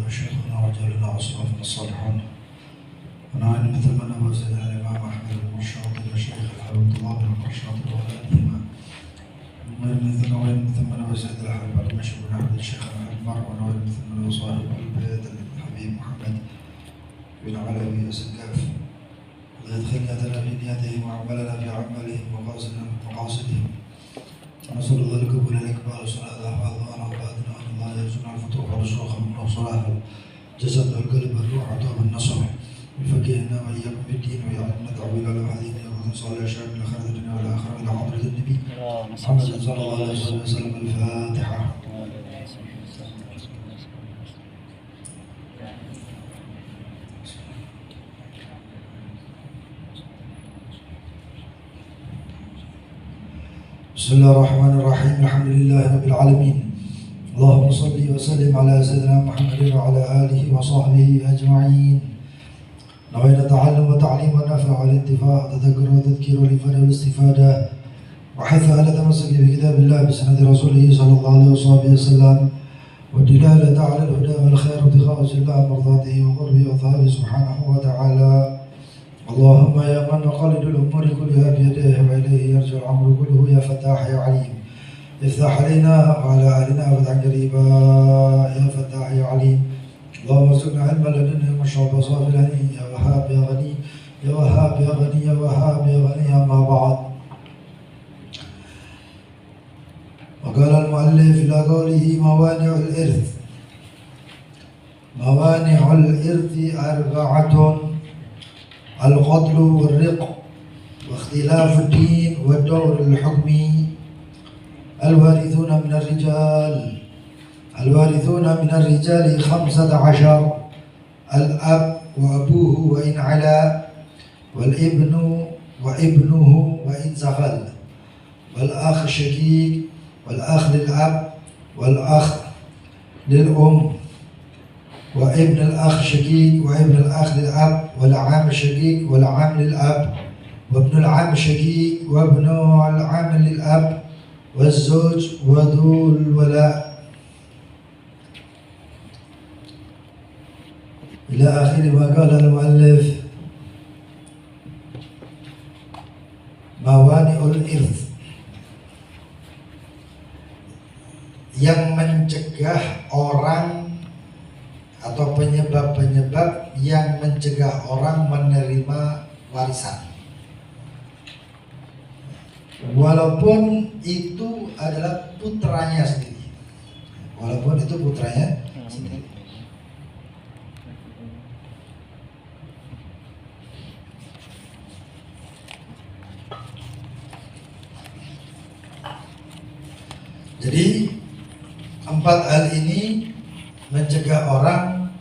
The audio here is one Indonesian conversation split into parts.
وشيخنا وجعلنا وصلافنا الصالحون ونعين مثل ما نوازلنا الإمام أحمد بن الشاطبي وشيخ الحبيب الله بن الشاطبي وغيرهما ونعين مثل ما نوازل الحبيب علي بن أحمد الشيخ المحمر ونعين مثل ما نوصاحب البيت الحبيب محمد بن علوي السقاف ويدخل يدنا في نياتهم وعملنا في أعمالهم ومقاصدهم ونسأل الله القبول الإقبال وصلاة الأحفاد وأنا وبعدنا أن الله يرزقنا الفتوح والرزق من وصلاح الجسد والقلب والروح وطاب النصر ويفقهنا وإياكم في الدين ويعلمنا تعويل على هذه ويأخذ صالح الشام إلى خير الدنيا والآخرة إلى حضرة النبي محمد صلى الله عليه وسلم. الفاتحة. بسم الله الرحمن الرحيم. الحمد لله رب العالمين. اللهم صل وسلم على سيدنا محمد وعلى آله وصحبه أجمعين. نوينا التعلم والتعليم والنفع والانتفاع والتذكر والتذكير والإفادة والاستفادة وحث على التمسك بكتاب الله بسنة رسوله صلى الله عليه وسلم والدلالة على الهدى والخير وابتغاء وجه الله مرضاته وقربه وثوابه سبحانه وتعالى. اللهم يا من مقاليد الأمور كلها بيديه وإليه يرجع الأمر كله يا فتاح يا عليم افتح علينا وعلى أهلنا فتحا قريبا يا فتاح يا عليم. اللهم ارزقنا علما لدنا مشرب صافلا يا وهاب يا غني يا وهاب يا غني يا وهاب يا غني. أما بعد، وقال المؤلف إلى قوله موانع الإرث. موانع الإرث أربعة: القتل والرق واختلاف الدين والدور الحكمي. الوارثون من الرجال 15: الأب وأبوه وإن علا، والابن وابنه وإن زغل، والأخ الشقيق والأخ للأب والأخ للأم، وابن الأخ الشقيق وابن الأخ للأب، والعم الشقيق والعم للأب، وابن العم الشقيق وابن العم للأب، والزوج وذو الولاء إلى آخر ما قال المؤلف. موانع الإرث، yang mencegah orang atau penyebab-penyebab yang mencegah orang menerima warisan, walaupun itu adalah putranya sendiri. Jadi 4 hal ini mencegah orang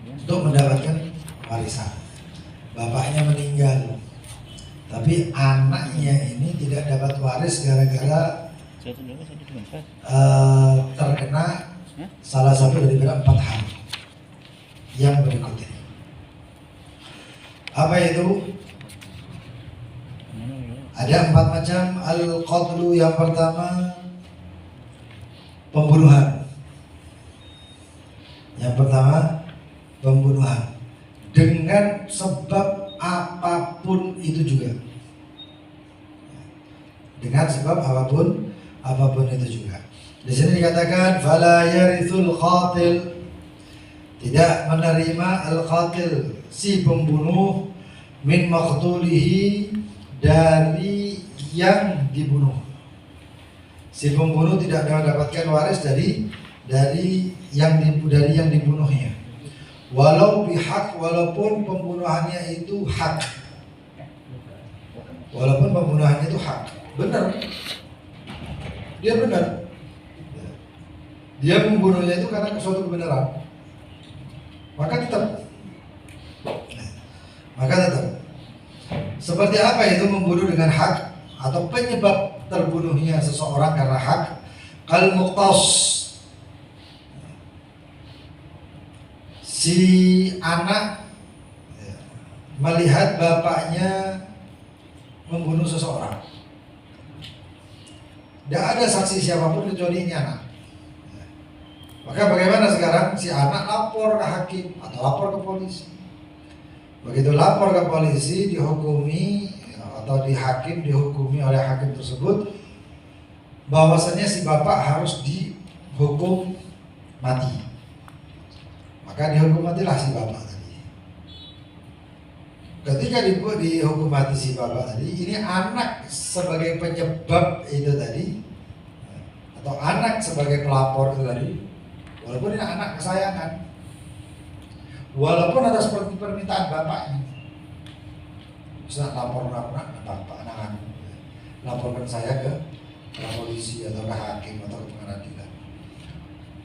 untuk mendapatkan warisan. Bapaknya meninggal, tapi anaknya ini tidak dapat waris gara-gara terkena salah satu dari 4 hal yang berikut ini. Apa itu? Ada 4 macam al-qatlu. Yang pertama, pembunuhan. Dengan sebab apapun itu juga. Di sini dikatakan fala yarithul qatil, tidak menerima al-qatil si pembunuh, min maqtulihi, dari yang dibunuh. Si pembunuh tidak mendapatkan waris dari yang dibunuhnya. Walau bihak, walaupun pembunuhannya itu hak. Benar. Dia membunuhnya itu karena suatu kebenaran. Maka tetap. Seperti apa itu membunuh dengan hak atau penyebab terbunuhnya seseorang karena hak? Kal muqtas, si anak melihat bapaknya membunuh seseorang. Tidak ada saksi siapapun kecuali ini anak. Maka bagaimana sekarang? Si anak lapor ke hakim atau lapor ke polisi. Begitu lapor ke polisi, dihukumi atau dihukumi oleh hakim tersebut bahwasanya si bapak harus dihukum mati. Maka dihukum matilah si bapak tadi. Ketika dihukum mati si bapak tadi, ini anak sebagai penyebab itu tadi, atau anak sebagai pelapor itu tadi, walaupun ini anak kesayangan, walaupun atas permintaan bapaknya, bisa lapor bapak, anak laporkan saya ke polisi atau ke hakim atau ke pengadilan,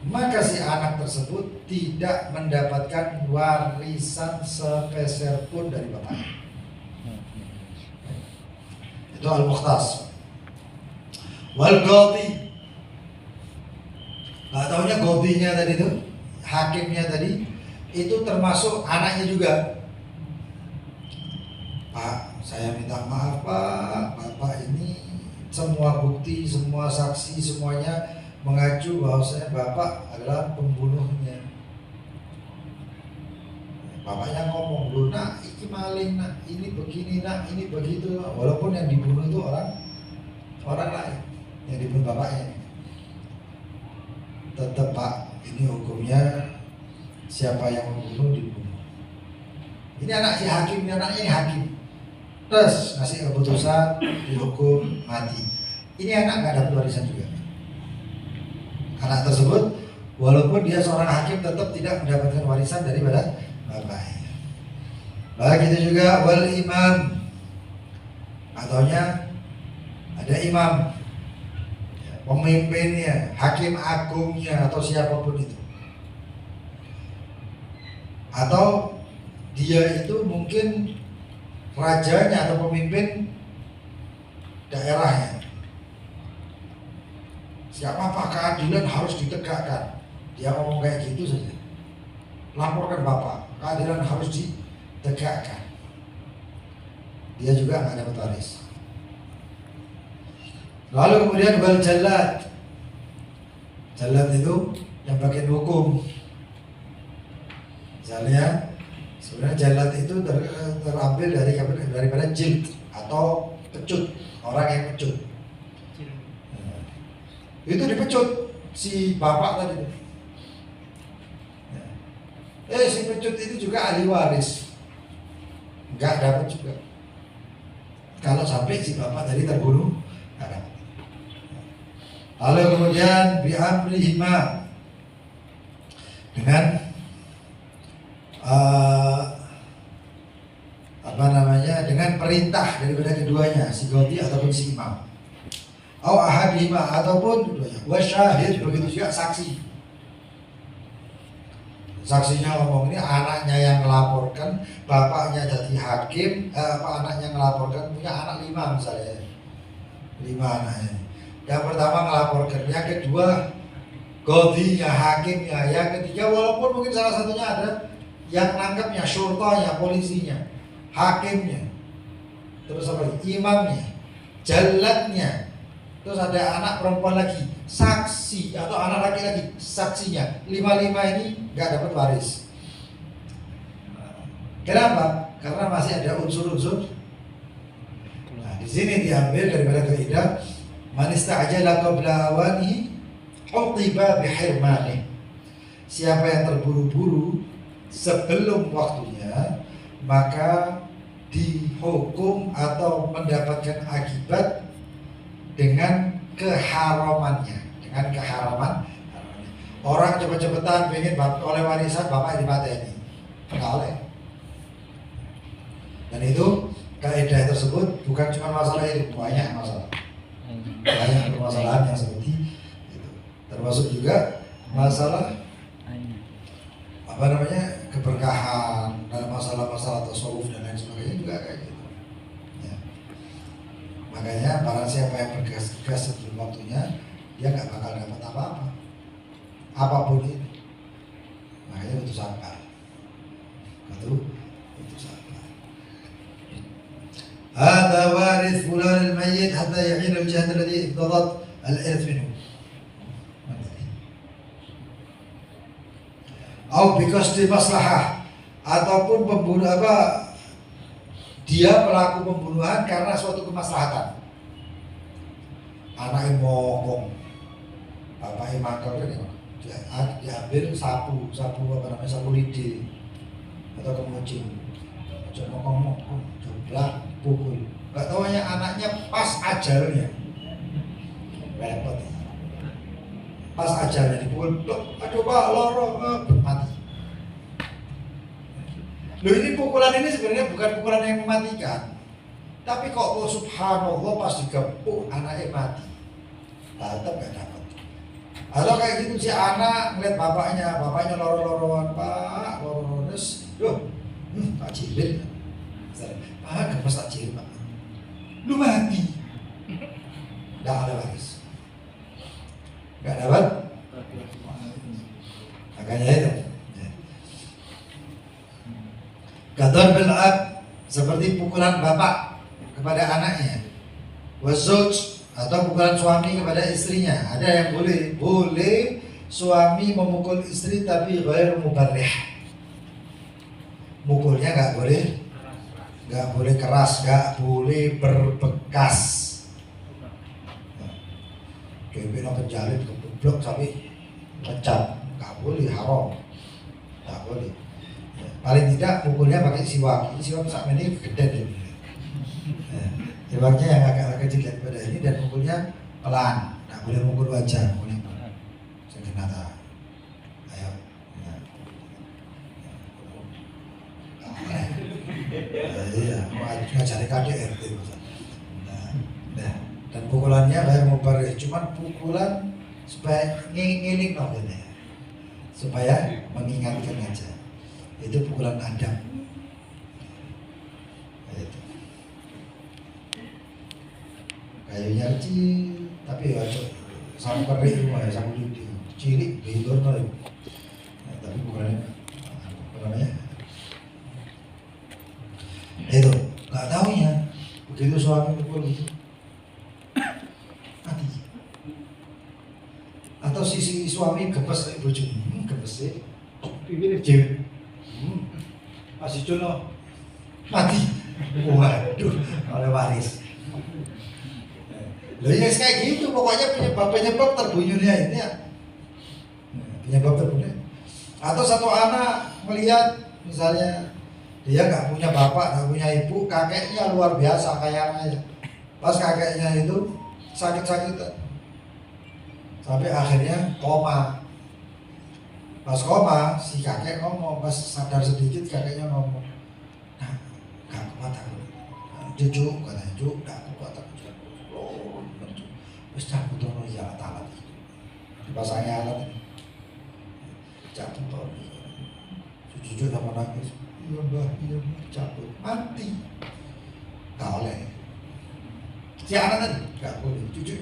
maka si anak tersebut tidak mendapatkan warisan sepeser pun dari bapaknya. Itu al-mukhtas. Wal qadhi, nggak taunya qadhinya tadi itu, hakimnya tadi itu termasuk anaknya juga. Pak, saya minta maaf Pak, Bapak ini semua bukti, semua saksi, semuanya mengacu bahwasanya Bapak adalah pembunuhnya. Bapaknya ngomong, "Lu nak, ini maling nak, ini begini nak, ini begitu." Walaupun yang dibunuh itu orang lain, yang dibunuh bapaknya. Tetap Pak, ini hukumnya siapa yang membunuh dibunuh. Ini anak si hakim, ini anaknya ini hakim. Terus ngasih keputusan dihukum mati. Ini anak nggak dapat warisan juga. Anak tersebut walaupun dia seorang hakim tetap tidak mendapatkan warisan daripada bapaknya. Begitu juga wal imam, ataunya ada imam, pemimpinnya, hakim agungnya atau siapapun itu. Atau dia itu mungkin rajanya atau pemimpin daerahnya. Siapa Pak, keadilan harus ditegakkan. Dia ngomong kayak gitu saja. Laporkan Bapak, keadilan harus ditegakkan. Dia juga nggak dapat waris. Lalu kemudian wal jalad. Jalad itu yang bagian hukum. Misalnya sebenarnya jalad itu terambil daripada jild atau pecut, orang yang pecut. Itu dipecut si bapak tadi. Si pecut itu juga ahli waris, nggak dapat juga. Kalau sampai si bapak tadi terbunuh, nggak dapat. Lalu kemudian bi'amrihima, dengan dengan perintah daripada keduanya, si qadhi ataupun si imam. Au ahadihima, ataupun keduanya. Wasyahid, begitu juga saksi. Saksinya ngomong, ini anaknya yang melaporkan, bapaknya jadi hakim, anaknya melaporkan, punya anak 5 misalnya, 5 anaknya. Yang pertama melaporkan, yang kedua qadhinya, hakimnya, yang ketiga walaupun mungkin salah satunya ada yang nangkepnya, syurtanya, polisinya, hakimnya, terus apa lagi, imamnya, jaladnya, terus ada anak perempuan lagi, saksi atau anak laki-laki, saksinya. 5 ini nggak dapat waris. Kenapa? Karena masih ada unsur-unsur. Nah, di sini diambil daripada kaidah man ista'jala qabla awanihi uqiba bihirmani. Siapa yang terburu-buru sebelum waktunya, maka dihukum atau mendapatkan akibat dengan keharamannya, dengan keharaman. Orang cepet-cepetan pengen oleh warisan, bapak dipateni, nggak oleh. Dan itu kaidah tersebut bukan cuma masalah itu, banyak masalah, banyak permasalahan yang seperti itu. Termasuk juga masalah keberkahan dalam masalah-masalah tasawuf dan lain sebagainya juga kayak gitu. Ya. Makanya barang siapa yang bergegas sebelum waktunya, dia nggak bakal dapat apa-apa, apapun itu. Makanya butuh sabar. Butuh sabar. Hada waris fulan al-mayyit hatta yahin al-jihad alladhi iqtadat al-irth minhu. Au because di maslahah, ataupun pembunuh dia pelaku pembunuhan karena suatu kemaslahatan. Anaknya mokong, bapaknya mangkal kan, diambil sapu lidi atau kemucing, mokong, jeblak, pukul. Gak taunya anaknya pas ajalnya, repot. Pas ajalnya dipukul, aduh pak loro, mati. Loh, ini pukulan ini sebenarnya bukan pukulan yang mematikan, tapi kok subhanallah pas digepuk anaknya mati, tetap gak dapat. Atau kayak gitu si anak ngeliat bapaknya loro-loroan, pak loro-lores, tak jilid, pak gemes tak jilid pak, lu mati, gak ada waris, gak dapat, makanya itu. Gadon bil ab, seperti pukulan bapak kepada anaknya. Wazauj, atau pukulan suami kepada istrinya. Ada yang boleh suami memukul istri tapi ghair mubarrih. Mukulnya nggak boleh keras, nggak boleh berbekas. Kayak penjalin keblok tapi pecah, nggak boleh, haram, nggak boleh. Paling tidak pukulnya pakai siwak. Ini siwak saat ini gede deh. Siwaknya yang agak kecil daripada ini, dan pukulnya pelan. Nggak boleh mukul wajah, boleh senjata. Ayo. Iya, ngajari KDRT. Dan pukulannya kayak mubarrih, cuman pukulan supaya ngiling supaya mengingatkan aja. Itu pukulan adab. Itu. Kayunya kecil, tapi ya sama perih rumah ya, sama lidi, cilik, bilur nol. Tapi pukulannya apa namanya? Itu nggak taunya begitu suami pukul itu mati. Atau sisi suami gepes bojo, gepes sih, bibir jauh. Masih cuno mati, waduh, oleh waris. Loh ya kayak gitu, pokoknya penyebab terbunuhnya ini ya, penyebab terbunuh. Atau satu anak melihat misalnya dia nggak punya bapak, nggak punya ibu, kakeknya luar biasa kayaknya. Pas kakeknya itu sakit-sakitan, sampai akhirnya koma. Pas koma, si kakek ngomong, pas sadar sedikit kakeknya ngomong, nah, gak kuat aku, cucu, katanya, cucu, gak kuat aku, terus cabut tono ya alat, dipasangnya alat ini, cabut tono, cucu sama nangis, iya mbah, cabut, mati, gak oleh, si anak tadi, gak boleh, cucu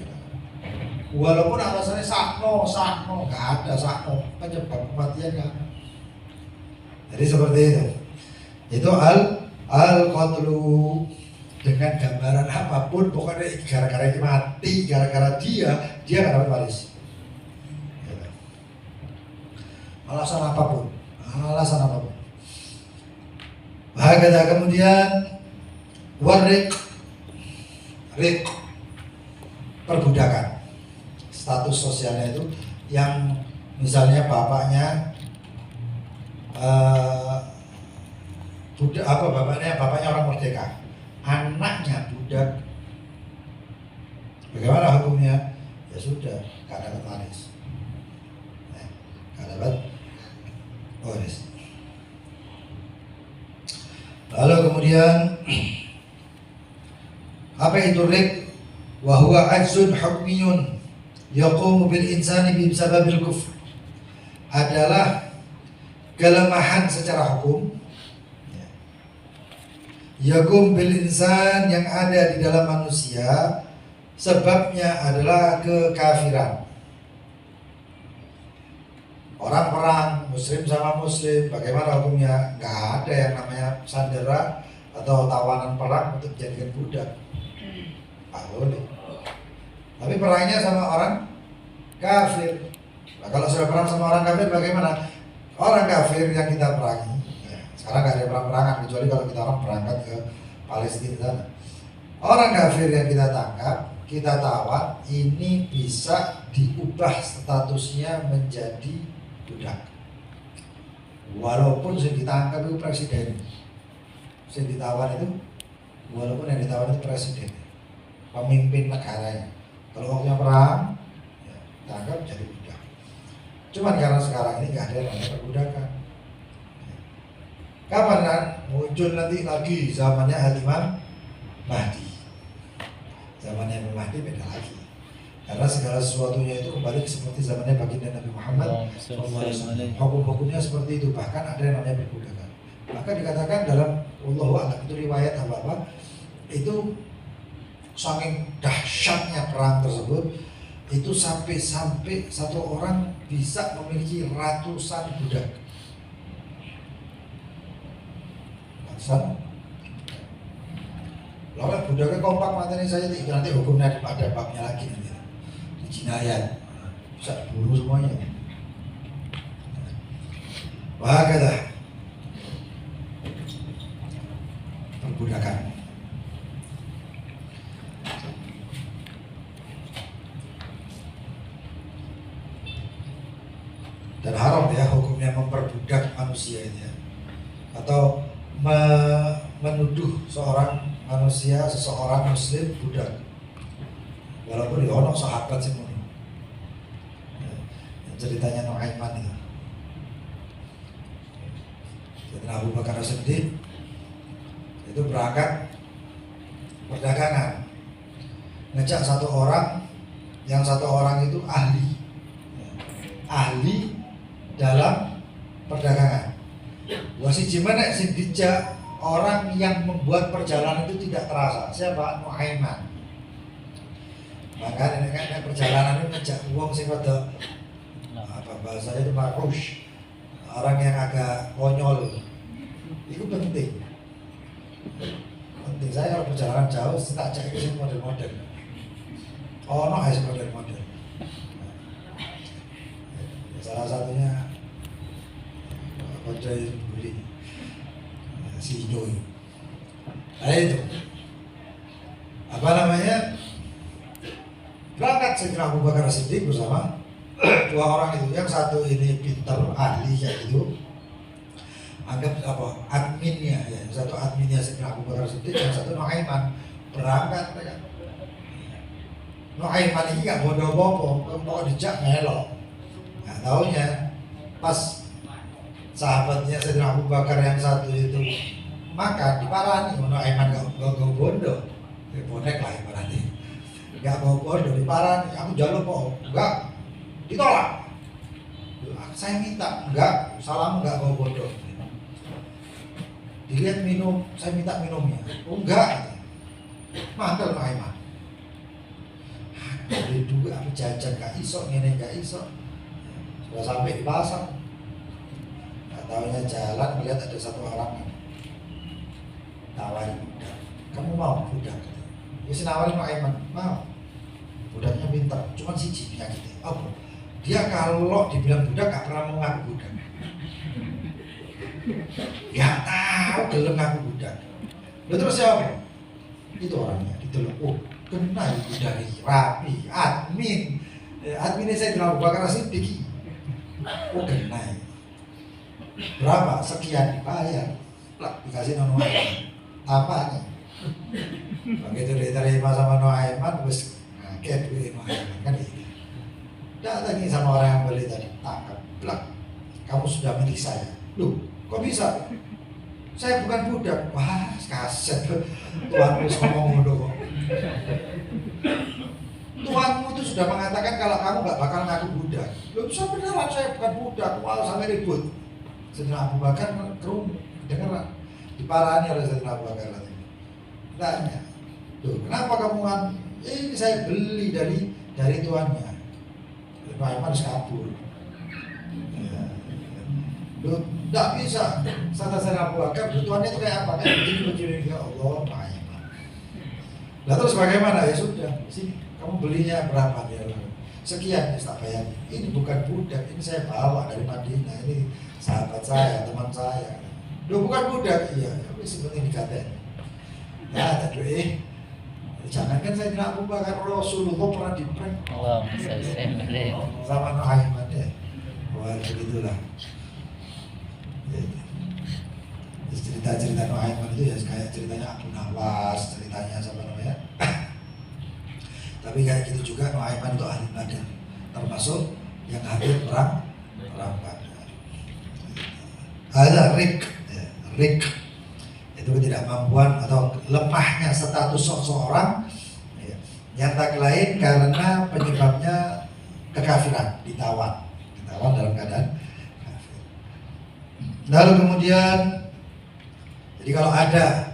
walaupun alasannya sakno, gak ada sakno, penyebab kematian gak ada. Jadi seperti itu al-qatlu dengan gambaran apapun, pokoknya gara-gara mati, gara-gara dia gak dapat waris. Alasan apapun. Bahkan kemudian warik perbudakan, status sosialnya itu yang misalnya bapaknya bapaknya orang merdeka, anaknya budak, bagaimana hukumnya? Ya sudah, gak dapat waris, Lalu kemudian apa itu rik? Wa huwa ajzun hukmiyun yaqumu bil insani bi sababil kufr, adalah kelemahan secara hukum yaqum bil insan yang ada di dalam manusia, sebabnya adalah kekafiran. Orang perang muslim sama muslim, bagaimana hukumnya? Gak ada yang namanya sandera atau tawanan perang untuk dijadikan budak. Boleh. Tapi perangnya sama orang kafir. Nah, kalau sudah perang sama orang kafir bagaimana? orang kafir yang kita perangi, ya, sekarang nggak ada perang-perangan kecuali kalau kita orang berangkat ke Palestina sana. Orang kafir yang kita tangkap, kita tawan, ini bisa diubah statusnya menjadi budak. Walaupun yang ditangkap itu presiden, yang ditawan itu, walaupun yang ditawan itu presiden, pemimpin negaranya. Kalau waktunya perang, ya, tangkap jadi budak. Cuman karena sekarang ini nggak ada yang namanya perbudakan. Kapan kan muncul nanti lagi zamannya Al-Imam Mahdi. Zamannya Imam Mahdi beda lagi. Karena segala sesuatunya itu kembali seperti zamannya baginda Nabi Muhammad SAW. Hukum-hukumnya seperti itu. Bahkan ada yang namanya perbudakan. Maka dikatakan dalam Wallahu a'lam itu riwayat apa-apa itu saking dahsyatnya perang tersebut itu sampai satu orang bisa memiliki ratusan budak. Ratusan. Lalu budaknya kompak matanya saya nanti hukumnya ada babnya lagi nanti. Di jinayat bisa buru semuanya. Wah perbudakan. Dan haram ya hukumnya memperbudak manusia ini ya. Atau menuduh seseorang muslim budak. Walaupun ya ono sahabat sih yang ceritanya Nuaiman itu. Abu Bakar As-Siddiq itu berangkat perdagangan, ngejak satu orang, yang satu orang itu ahli dalam perdagangan. Wasi gimana sing dijak orang yang membuat perjalanan itu tidak terasa. Siapa? Nuaiman. Maka ini kan perjalanan itu ngejak uang sing rada apa bahasanya itu marush, orang yang agak konyol. Itu penting. Saya kalau perjalanan jauh tak cek itu model-model. Oh no, harus model-model. Salah satunya Kodra Buli si Joy. Nah itu apa namanya, berangkat Sayyidina Abu Bakar As-Siddiq bersama dua orang itu. Yang satu ini pintar ahli kayak gitu, anggap apa adminnya ya, satu adminnya Sayyidina Abu Bakar As-Siddiq, yang satu Nuaiman. Berangkat mereka. Nuaiman ini gak bodoh apa-apa, mau dijak melok. Nah taunya pas sahabatnya Sayyidina Abu Bakar yang satu itu makan diparani, Nuaiman gak bodoh, bonek lah ibaratnya, gak bodoh diparani, aku jaluk kok, enggak, ditolak. Saya minta, enggak, salam enggak bodoh. Dilihat minum, saya minta minumnya, oh enggak, mantel Nuaiman. Dari dulu aku jajan gak iso, ini gak iso. Sudah sampai di pasar, gak taunya jalan melihat ada satu orang tawarin budak. Kamu mau budak? Ya nawarin Nuaiman, mau. Budaknya pintar, cuma siji penyakitnya. Oh, dia kalau dibilang budak gak pernah mau ngaku budak. Gak tahu gelem ngaku budak. Lalu terus siapa? Itu orangnya, ditolak. Oh, kena itu dari rapi, adminnya saya bilang Abu Bakar As-Siddiq. Oh kena. Berapa? Sekian dibayar. Dikasih Nuaiman. Apanya? Begitu diterima sama Nuaiman, terus kayak duit Nuaiman kan gitu. Datangi sama orang yang beli tadi, tangkap, blak. Kamu sudah milik saya. Loh, kok bisa? Saya bukan budak. Wah, kaset. Tuanmu ngomong dulu kok. Tuanmu itu sudah mengatakan kalau kamu gak bakal ngaku budak. Loh, bisa beneran saya bukan budak. Wah, sampai ribut. Sayyidina Abu Bakar dengar diparani oleh Sayyidina Abu Bakar lagi. Tanya, tuh kenapa kamu ini saya beli dari tuannya. Nuaiman harus kabur. Ya. Loh, tidak bisa. Sayyidina Abu Bakar, tuannya itu kayak apa? Kayak begini-begini. Ya Allah, Nuaiman. Nah terus bagaimana? Ya sudah, sini kamu belinya berapa dia? Sekian, ya tak bayar. Ini bukan budak, ini saya bawa dari Madinah. Ini saya, teman saya. Duh bukan budak, iya, tapi sebenarnya dikatain. Ya, tapi jangan kan saya tidak Abu Bakar Rasulullah pernah diprank. Allah Sama Nuaiman ya. Wah begitulah. Cerita-cerita Nuaiman itu ya kayak ceritanya Abu Nawas, ceritanya siapa namanya. Tapi kayak gitu juga Nuaiman itu ahli Badar, termasuk yang hadir perang Badar. Ada rik itu ketidakmampuan atau lemahnya status seseorang yang tak lain karena penyebabnya kekafiran, ditawan dalam keadaan kafir. Lalu kemudian, jadi kalau ada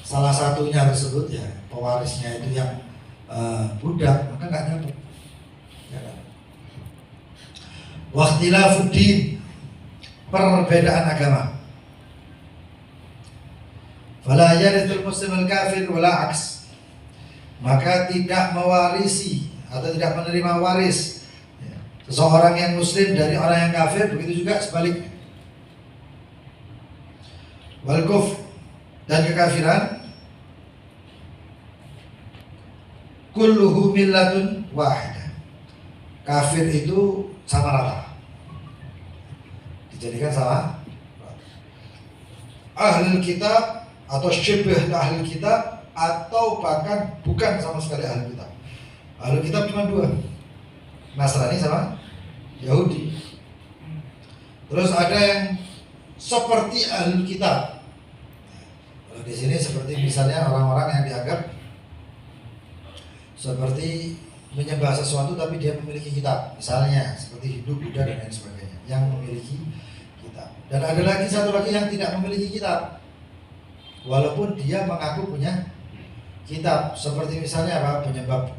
salah satunya tersebut ya pewarisnya itu yang budak, maka nggak nyambung. Waqtilafuddin, perbedaan agama. Fala yarithul muslimul kafir wala aks, maka tidak mewarisi atau tidak menerima waris seseorang yang muslim dari orang yang kafir, begitu juga sebaliknya. Wal kufr, dan kekafiran, kulluhu millatun wahidah, kafir itu sama rata, dijadikan sama. Ahlul kitab atau syibh ahlul kitab, atau bahkan bukan sama sekali ahlul kitab. Ahlul kitab cuma dua, Nasrani sama Yahudi. Terus ada yang seperti ahlul kitab. Kalau di sini seperti misalnya orang-orang yang dianggap seperti menyembah sesuatu tapi dia memiliki kitab, misalnya seperti Hindu, Buddha dan lain sebagainya, yang memiliki kitab. Dan ada lagi satu lagi yang tidak memiliki kitab, walaupun dia mengaku punya kitab, seperti misalnya apa?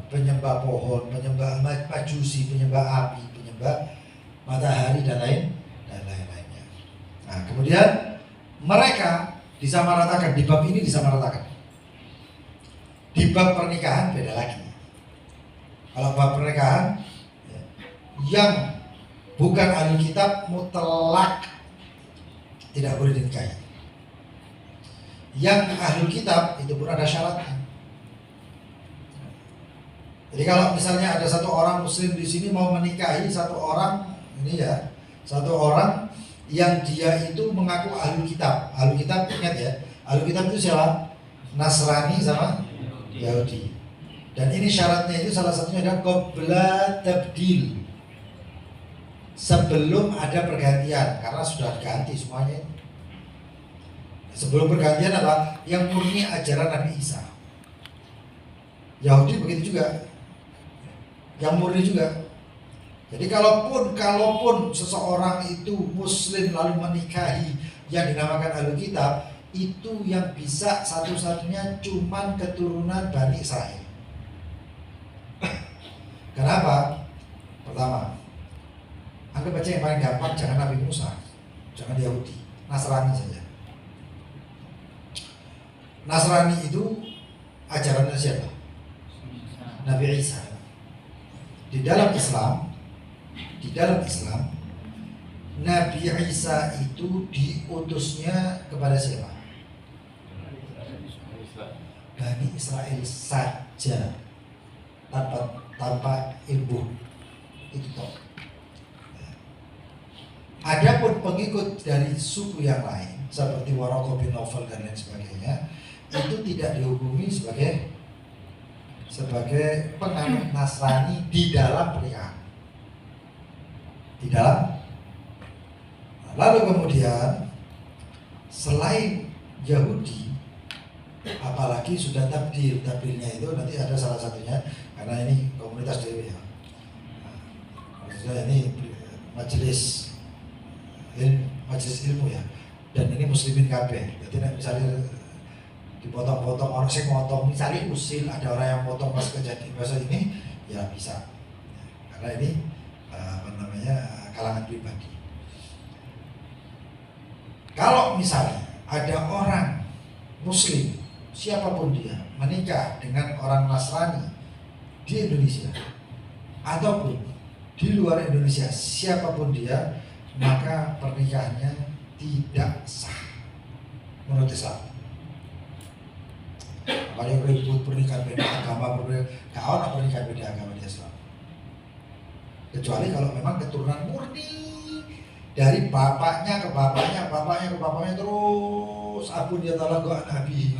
Penyembah pohon, penyembah majusi, penyembah api, penyembah matahari dan lain-lainnya. Nah, kemudian mereka disamaratakan, di bab ini disamaratakan. Di bab pernikahan beda lagi. Kalau bab pernikahan yang bukan ahli kitab mutlak tidak boleh dinikahi. Yang ahli kitab itu pun ada syaratnya. Jadi kalau misalnya ada satu orang muslim di sini mau menikahi satu orang yang dia itu mengaku ahli kitab. Ahli kitab, ingat ya, ahli kitab itu siapa? Nasrani sama Yahudi. Dan ini syaratnya itu salah satunya adalah qabla tabdil, sebelum ada pergantian, karena sudah ganti semuanya. Sebelum pergantian apa? Yang murni ajaran Nabi Isa. Yahudi begitu juga, yang murni juga. Jadi kalaupun seseorang itu muslim lalu menikahi yang dinamakan ahli kitab, itu yang bisa satu-satunya cuman keturunan Bani Israel. Kenapa? Pertama, anggap aja yang paling gampang, jangan Nabi Musa, jangan Yahudi, Nasrani saja. Nasrani itu ajarannya siapa? Nabi Isa. Di dalam Islam, Nabi Isa itu diutusnya kepada siapa? Bani Israel saja, tanpa ibu, itu toh. Adapun pengikut dari suku yang lain seperti Waraqah bin Nawfal dan lain sebagainya, itu tidak dihukumi sebagai penganut Nasrani di dalam pernikahan. Lalu kemudian selain Yahudi, apalagi sudah tabdilnya itu nanti ada salah satunya, karena ini komunitas dewi ya. Maksudnya ini majelis ilmu ya, dan ini muslimin kabeh. Jadi misalnya dipotong-potong orang sing motong, misalnya usil, ada orang yang potong pas kejadian bahasa ini, ya bisa. Karena ini kalangan pribadi. Kalau misalnya ada orang muslim siapapun dia menikah dengan orang Nasrani di Indonesia ataupun di luar Indonesia, siapapun dia, maka pernikahannya tidak sah menurut Islam. Kalau yang ribut pernikahan beda agama, nggak ada pernikahan beda agama di Islam. Kecuali kalau memang keturunan murni dari bapaknya ke bapaknya, bapaknya ke bapaknya terus abun dia taala gua nabi.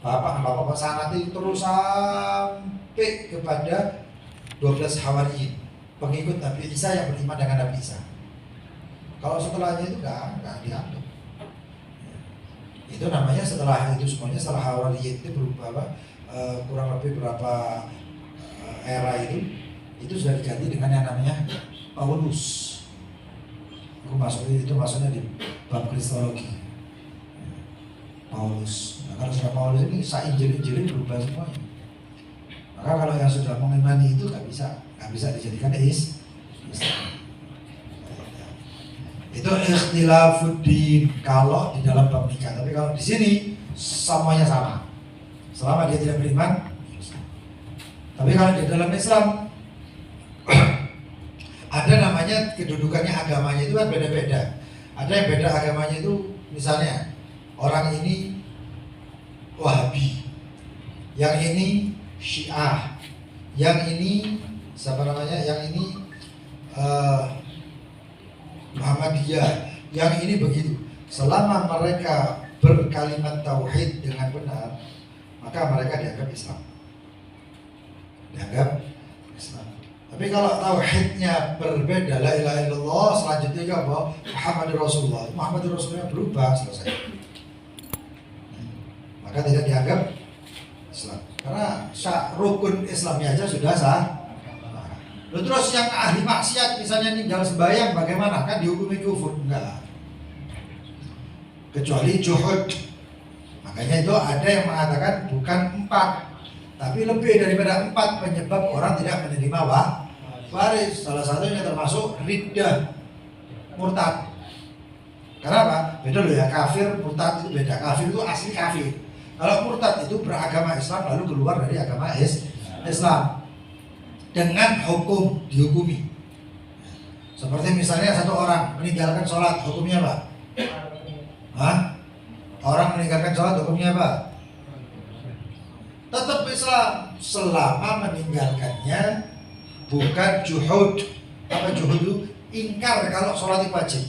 Bapak sanati terus sampai kepada 12 hawariyin, pengikut Nabi Isa yang beriman dengan Nabi Isa. Kalau setelahnya itu nggak dianggap. Itu namanya setelah itu semuanya, setelah hawariyin itu berubah kurang lebih berapa era itu sudah diganti dengan yang namanya Paulus. Itu maksudnya di bab kristologi. Paulus. Nah, kalau sudah Paulus ini Injil berubah semuanya. Maka kalau yang sudah mengimani itu nggak bisa dijadikan Islam. Itu ikhtilafuddin kalau di dalam bab nikah. Tapi kalau di sini semuanya sama. Selama dia tidak beriman. Tapi kalau di dalam Islam ada namanya kedudukannya agamanya itu kan beda-beda. Ada yang beda agamanya itu misalnya orang ini Wahabi, yang ini Syiah, yang ini siapa namanya? Yang ini Muhammadiyah, yang ini begitu. Selama mereka berkalimat tauhid dengan benar, maka mereka dianggap Islam. Dianggap Islam. Tapi kalau tauhidnya berbeda, la ilaha illallah, selanjutnya apa? Muhammadur Rasulullah berubah, selesai. Maka tidak dianggap Islam. Karena rukun Islamnya aja sudah sah. Lalu terus yang ahli maksiat misalnya ninggal sembahyang bagaimana? Kan dihukumi kufur? Enggak. Kecuali juhud. Makanya itu ada yang mengatakan bukan 4, tapi lebih daripada 4 penyebab orang tidak menerima waris. Salah satunya termasuk riddah, murtad. Kenapa? Beda loh ya, kafir, murtad itu beda. Kafir itu asli kafir. Kalau murtad itu beragama Islam lalu keluar dari agama Islam dengan hukum, dihukumi. Seperti misalnya satu orang meninggalkan sholat, hukumnya apa? Hah? Orang meninggalkan sholat hukumnya apa? Tetap Islam selama meninggalkannya bukan juhud. Apa juhud itu? Ingkar kalau sholat itu wajib.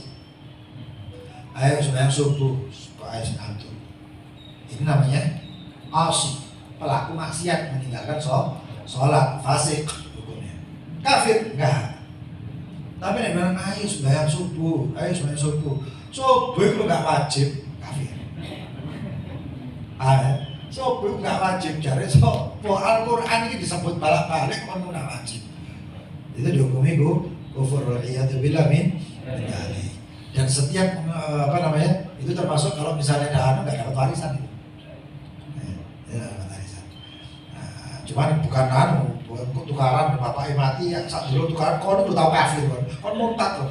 Ayo sembahyang subuh, ayo ngantuk. Ini namanya asi, pelaku maksiat, meninggalkan sholat, fasik hukumnya. Kafir enggak. Tapi nek bilang ayo sembahyang subuh, subuh itu enggak wajib, kafir. Subuh enggak wajib, jare Al-Qur'an ini disebut balik-balik kon enggak wajib. Itu dihukumi kufur riyadzubillah min dzalik. Dan setiap itu termasuk kalau misalnya ada anak nggak dapat warisan itu. Cuman bukan tukaran bapak mati ya saat dulu tukaran kon udah tahu kafir kon murtad loh.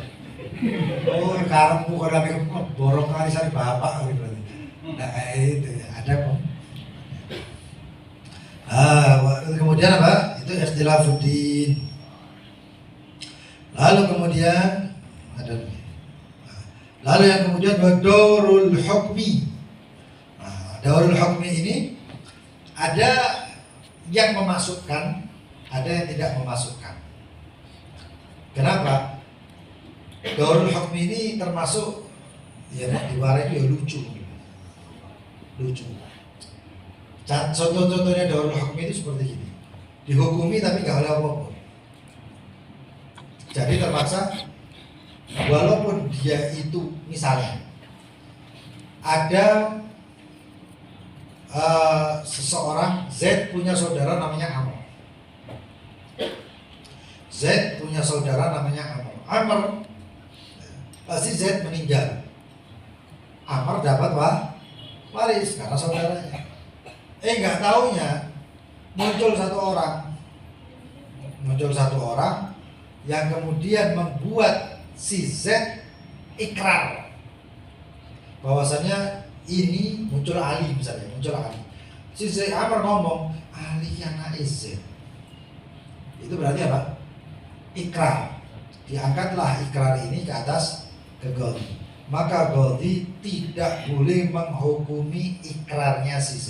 Oh karena bukan lagi borong warisan bapak gitu. Nah itu ada kok. Kemudian apa? Itu ikhtilafuddin. Lalu kemudian ada yang kemudian daurul hukmi. Daurul hukmi ini ada yang memasukkan, ada yang tidak memasukkan. Kenapa? Daurul hukmi ini termasuk ya diwarai ya lucu. Contoh-contohnya daurul hukmi itu seperti ini. Dihukumi tapi nggak oleh apa-apa. Jadi terpaksa walaupun dia itu misalnya ada seseorang Z punya saudara namanya Amr. Z punya saudara namanya Amr. Amr pasti Z meninggal. Amr dapat waris karena saudaranya. Nggak taunya muncul satu orang yang kemudian membuat si Z ikrar bahwasanya ini muncul Ali misalnya, si Z Amr ngomong Ali anak Z. Itu berarti apa? Ikrar. Diangkatlah ikrar ini ke atas ke Ghazi. Maka Ghazi tidak boleh menghukumi ikrarnya si Z.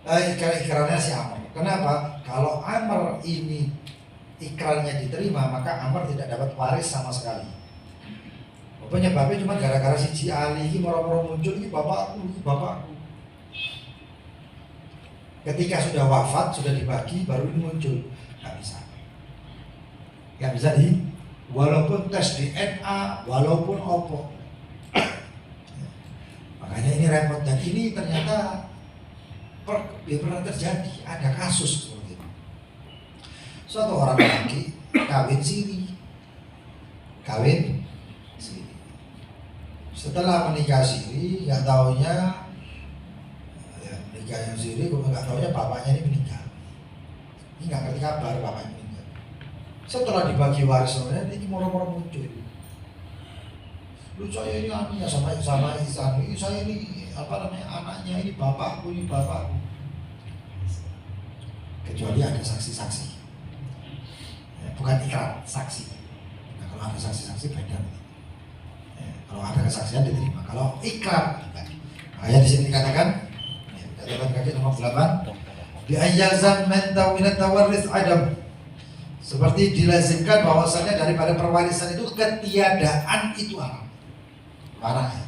Ikrarnya si Amr. Kenapa? Kalau Amr ini ikrarnya diterima, maka Amr tidak dapat waris sama sekali. Penyebabnya cuma gara-gara si Ali ini moro-moro muncul, ini bapakku. Ketika sudah wafat, sudah dibagi, baru ini muncul. Nggak bisa walaupun tes DNA, walaupun opo. Makanya ini repot, dan ini ternyata pernah terjadi, ada kasus seperti itu. Suatu orang laki kawin siri. Setelah menikah siri, nggak taunya menikah yang siri, nggak taunya bapaknya ini meninggal. Ini nggak ngerti kabar bapaknya meninggal. Setelah dibagi warisnya, ini moro-moro muncul. Lu saya ini anaknya sama Ihsan, saya ini anaknya, ini bapakku. Kecuali ada saksi-saksi, bukan ikrar, saksi. Nah, kalau ada saksi-saksi beda. Kalau ada kesaksian diterima. Kalau ikrar, ayat di sini dikatakan, kaki nomor 8, bi ayyazam man tawinat tawarris adam. Seperti dilazimkan bahwasanya daripada perwarisan itu ketiadaan itu anaknya.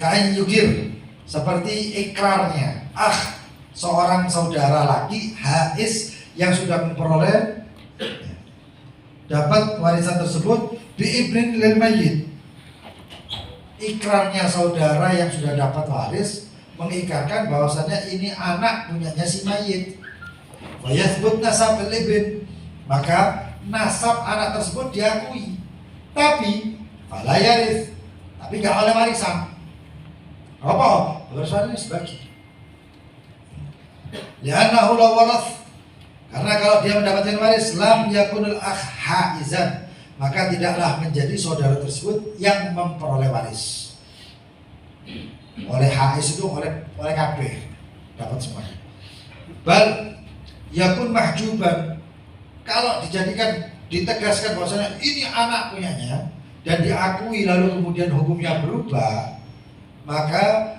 Kain yugir, seperti ikrarnya seorang saudara laki hais yang sudah memperoleh dapat warisan tersebut biibnin lil mayyit. Ikrarnya saudara yang sudah dapat waris mengikrarkan bahwasanya ini anak punyanya si mayit. Wa yathbut nasab al-ibn, maka nasab anak tersebut diakui. Tapi fala yarith, tapi enggak oleh warisan. Apa? Warisan ini sebagi. Li'annahu la warath, karena kalau dia mendapatkan waris lam yakunul akh haizan, maka tidaklah menjadi saudara tersebut yang memperoleh waris. Oleh haiz itu oleh KB dapat semuanya. Bal yakun mahjuban, kalau ditegaskan bahwasanya ini anak punyanya dan diakui lalu kemudian hukumnya berubah, maka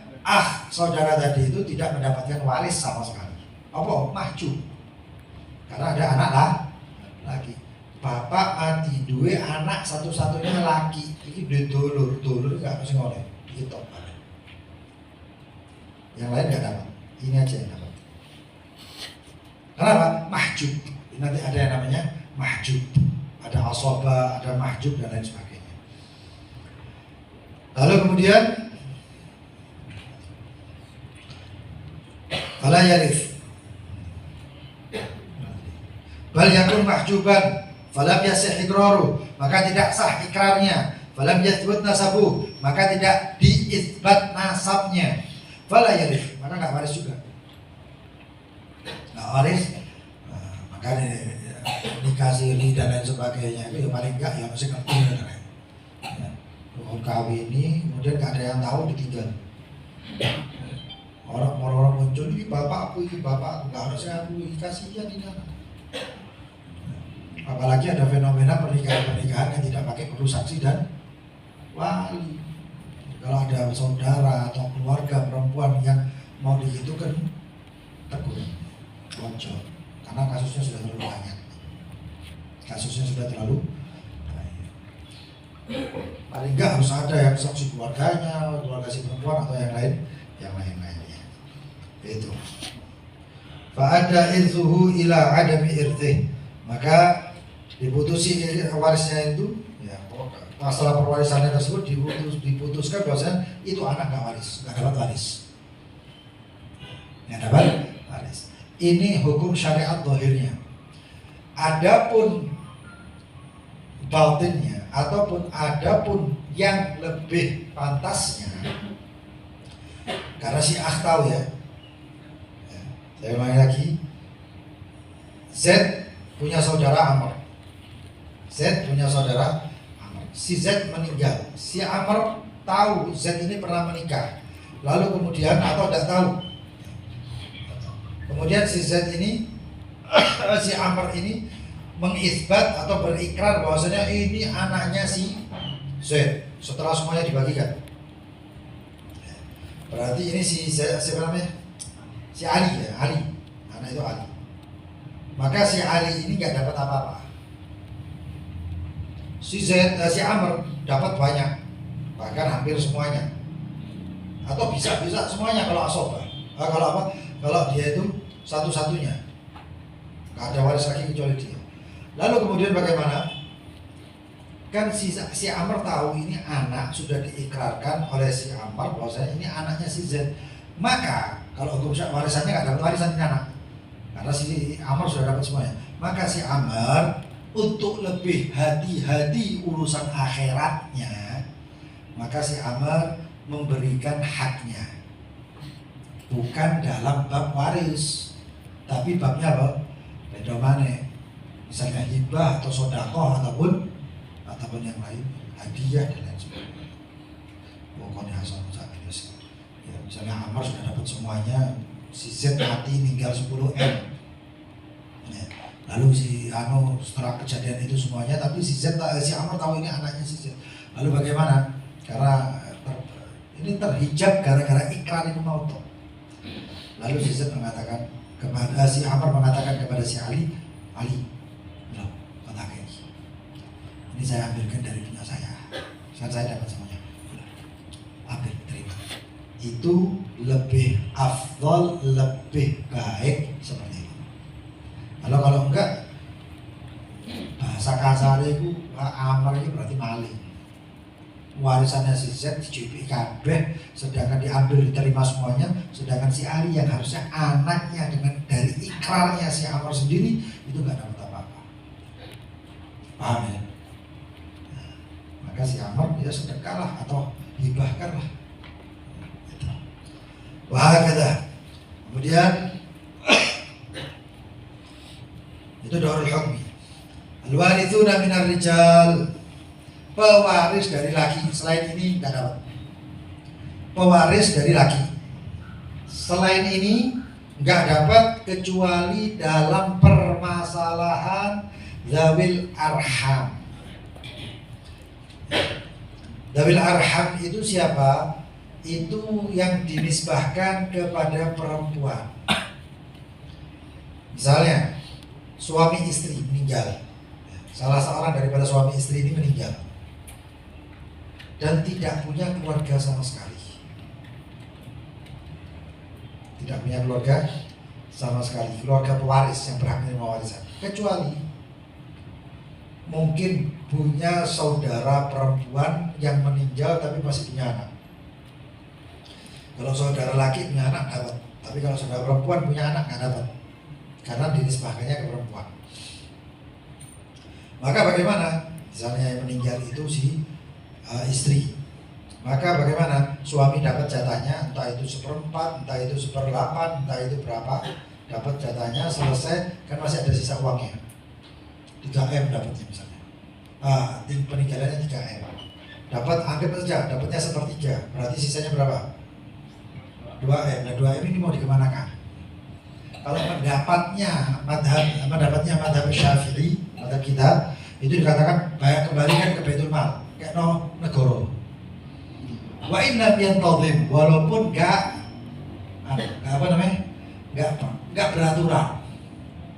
saudara tadi itu tidak mendapatkan waris sama sekali. Apa? Mahjub. Karena ada anak lagi. Bapak mati duwe anak satu-satunya laki. Ini duwe dulur gak harus ngoleh. Gitu. Yang lain gak dapat. Ini aja yang dapat. Kenapa? Mahjub. Nanti ada yang namanya mahjub. Ada asobah, ada mahjub dan lain sebagainya. Lalu kemudian fala yarith, bal yakun mahjuban falam yasih iqraru, maka tidak sah ikrarnya. Falam yathbut nasabu, maka tidak diisbat nasabnya. Fala yarith, maka enggak waris juga. Enggak waris. Maka nikah siri dan lain sebagainya itu paling enggak ya masih ngerti ya. Kawin ini kemudian enggak ada yang tahu, ditinggal. Orang-orang muncul, ini bapakku, enggak harus saya akui, kasihan ini anak. Apalagi ada fenomena pernikahan yang tidak pakai perlu saksi dan wali. Kalau ada saudara atau keluarga perempuan yang mau dihitungkan, tegur, bocor, karena kasusnya sudah terlalu banyak. Paling enggak harus ada yang saksi keluarganya, keluarga si perempuan atau yang lainnya. Itu. Fa'ada irthuhu ila adami irthih, maka diputusi warisnya itu, ya, masalah perwarisannya tersebut diputuskan bahwasanya itu anak nggak dapat waris. Ini hukum syariat zahirnya. Adapun batinnya adapun yang lebih pantasnya, karena si tahu ya. Saya ulangi lagi, Z punya saudara Amr. Si Z meninggal. Si Amr tahu Z ini pernah menikah. Lalu kemudian atau tidak tahu. Kemudian si Z ini, si Amr ini mengisbat atau berikrar bahwasanya ini anaknya si Z setelah semuanya dibagikan. Berarti ini siapa namanya? Si Ali ya, Ali. Anak itu Ali. Maka si Ali ini nggak dapat apa-apa. Si Amr dapat banyak, bahkan hampir semuanya. Atau bisa semuanya kalau asobah. Kalau apa? Kalau dia itu satu-satunya, nggak ada waris lagi kecuali dia. Lalu kemudian bagaimana? Kan si Amr tahu ini anak sudah diikrarkan oleh si Amr bahwasanya ini anaknya si Z. Maka kalau hukum warisannya nggak dapat warisan ini anak, karena si Amr sudah dapat semuanya. Maka si Amr untuk lebih hati-hati urusan akhiratnya, maka si Amr memberikan haknya, bukan dalam bab waris, tapi babnya apa? Pedomane, misalnya hibah atau sodakoh ataupun yang lain, hadiah dan lain sebagainya. Pokoknya asal sih. Ya, misalnya Amr sudah dapat semuanya, si Z mati tinggal 10 M. Ya. Lalu setelah kejadian itu semuanya, tapi si Amr tahu ini anaknya si Z. Lalu bagaimana? Karena ini terhijab gara-gara ikrar itu mau. Lalu si Z mengatakan kepada si Amr mengatakan kepada si Ali, loh, kata ini saya ambilkan dari punya saya. Saya dapat semuanya. Ambil, terima. Itu lebih afdol, lebih baik seperti itu. Kalau enggak, bahasa kasar itu Amr itu berarti maling. Warisannya si Z dicuci kabeh, sedangkan diambil diterima semuanya, sedangkan si Ali yang harusnya anaknya dengan dari ikrarnya si Amr sendiri itu nggak dapat apa-apa. Paham ya? Nah, maka si Amr dia sedekahlah atau hibahkanlah. Gitu. Wah kata. Kemudian itu darul hukmi. Al-warithuna minar rijal, pewaris dari laki. Selain ini nggak dapat. Pewaris dari laki. Selain ini nggak dapat kecuali dalam permasalahan zawil arham. Zawil arham itu siapa? Itu yang dinisbahkan kepada perempuan. Misalnya suami istri meninggal, salah seorang daripada suami istri ini meninggal dan tidak punya keluarga sama sekali. Tidak punya keluarga sama sekali, keluarga pewaris yang berhak menerima warisan. Kecuali mungkin punya saudara perempuan yang meninggal tapi masih punya anak. Kalau saudara laki punya anak dapat, tapi kalau saudara perempuan punya anak nggak dapat, karena dinisbahkannya ke perempuan. Maka bagaimana? Misalnya yang meninggal itu si istri, maka bagaimana? Suami dapat jatahnya, entah itu 1/4, entah itu 1/8, entah itu berapa, dapat jatahnya, selesai, kan masih ada sisa uangnya 3M dapatnya misalnya. Peninggalannya 3M, dapat, anggap saja dapatnya 1/3, berarti sisanya berapa? 2M. Nah 2M ini mau dikemanakan? Kalau pendapatnya madhab Syafi'i, madhab kita itu dikatakan banyak kembalikan ke Baitul Mal, kayak negara. Wa inna yantazim, walaupun nggak beraturan,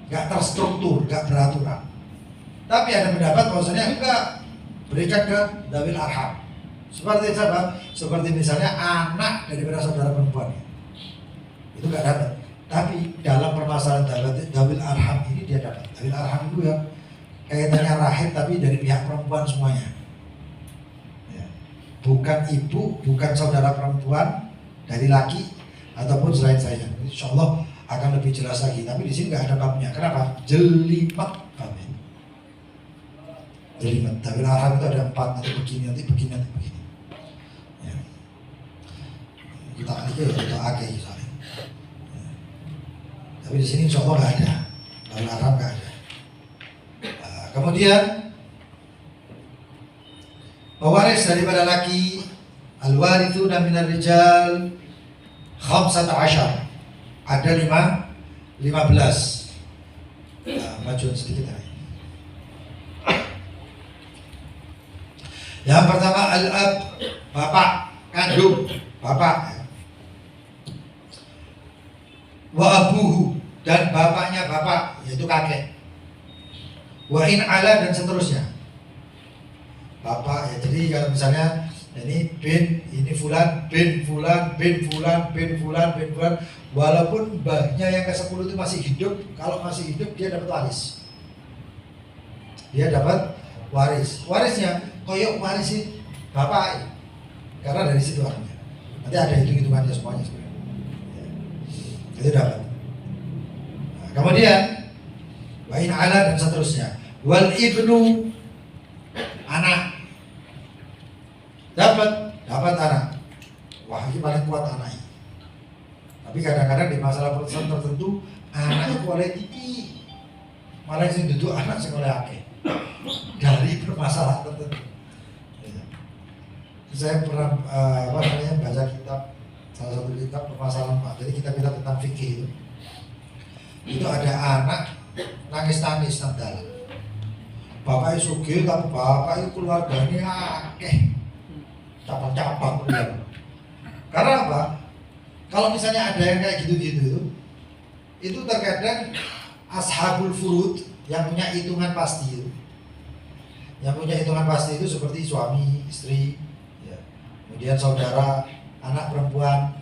nggak terstruktur, nggak beraturan. Tapi ada pendapat bahwasanya enggak, berikan ke Dawil Arham. Seperti siapa? Seperti misalnya anak daripada saudara perempuan, itu nggak dapat. Tapi dalam permasalahan Dawil Arham ini dia dapat. Dawil Arham itu ya kaitannya rahim tapi dari pihak perempuan semuanya. Ya. Bukan ibu, bukan saudara perempuan dari laki ataupun selain saya. Insya Allah akan lebih jelas lagi. Tapi di sini nggak ada babnya. Kenapa? Jelimet babnya. Jelimet. Dawil Arham itu ada 4, nanti begini, nanti begini, nanti begini. Ya. Kita agak misalnya. Tapi di sini insya Allah nggak ada, dalam Arab nggak ada. Kemudian pewaris daripada laki, al-warithuna minar rijal 15, ada 15. Majuan sedikit lagi. Yang pertama al-ab, bapak kandung, bapak. Wa abuhu, dan bapaknya bapak, yaitu kakek. Wa in ala, dan seterusnya. Bapak ya, jadi kalau misalnya ini bin, ini fulan, bin fulan, bin fulan, bin fulan, bin fulan, walaupun mbahnya yang ke-10 itu masih hidup, kalau masih hidup dia dapat waris. Dia dapat waris. Warisnya koyok warisi bapak, karena dari situ artinya. Nanti ada hitung-hitungannya semuanya sebenarnya. Ya. Itu dapat. Nah, kemudian wa in ala, dan seterusnya. Wal ibnu, anak, dapat anak. Wah, ini paling kuat anak ini. Tapi kadang-kadang di masalah persoalan tertentu anak itu oleh tinggi, malah yang duduk anak sekolah akeh dari permasalahan tertentu. Ya. Saya pernah baca kitab, salah satu kitab permasalahan Pak. Jadi kita bilang tentang fikih itu ada anak nangis-nangis nandal. Bapaknya sugih, tapi bapaknya keluarganya akeh, cabang-cabang. Karena apa? Kalau misalnya ada yang kayak gitu-gitu, itu terkadang ashabul furud yang punya hitungan pasti itu. Yang punya hitungan pasti itu seperti suami, istri, ya. Kemudian saudara, anak perempuan.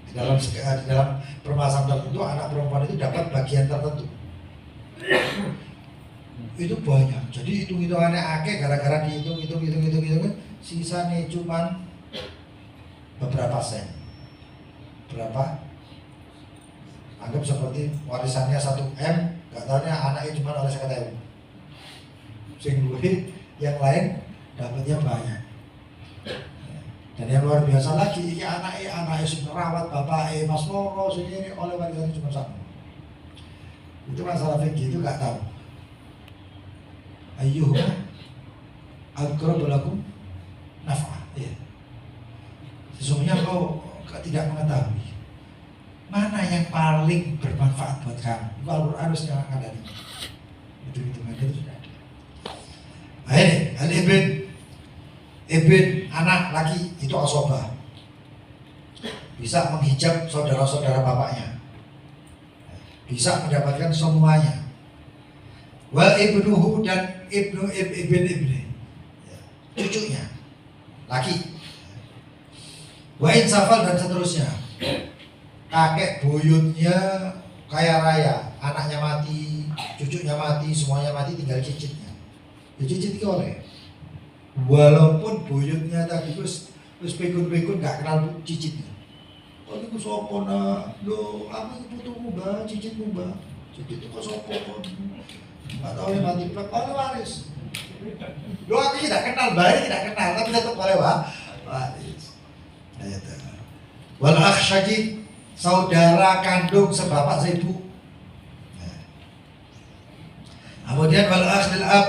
Di dalam permasalahan tertentu, anak perempuan itu dapat bagian tertentu. Itu banyak. Jadi hitung-hitungannya akeh, gara-gara dihitung, sisanya cuman beberapa sen. Berapa? Anggap seperti warisannya 1M, gak tahunya anaknya cuma oleh 1.000. Sing luwih yang lain dapatnya banyak. Dan yang luar biasa lagi, ini anaknya sing rawat bapaknya Mas Loro ini oleh warisannya cuma 1. Itu masalah fikih itu gak tahu. Ayyuhuma aqrabu lakum naf'a. Ya. Sesungguhnya kau tidak mengetahui mana yang paling bermanfaat buat kamu. Itu Al-Quran harusnya ada di hitung-hitungan itu sudah ada. Akhirnya al-ibn anak laki itu asobah, bisa menghijab saudara-saudara bapaknya, bisa mendapatkan semuanya. Wal ibnuhu, dan ibnu cucunya laki. Wa insafal, dan seterusnya. Kakek buyutnya kaya raya, anaknya mati, cucunya mati, semuanya mati, tinggal cicitnya. Ya cicit oleh. Walaupun buyutnya tadi wis pikun-pikun gak kenal cicitnya. Oh ini ku sopo nak, lo apa itu putumu mbak, cicitmu mbak, cicit itu kok sopo kok. Gak tahu yang mati plek, oleh waris. Lo aku tidak kenal, bayi tidak kenal, tapi tetap oleh waris. Wal akh syaqiq, saudara kandung sebapak seibu. Kemudian wal akh lil ab,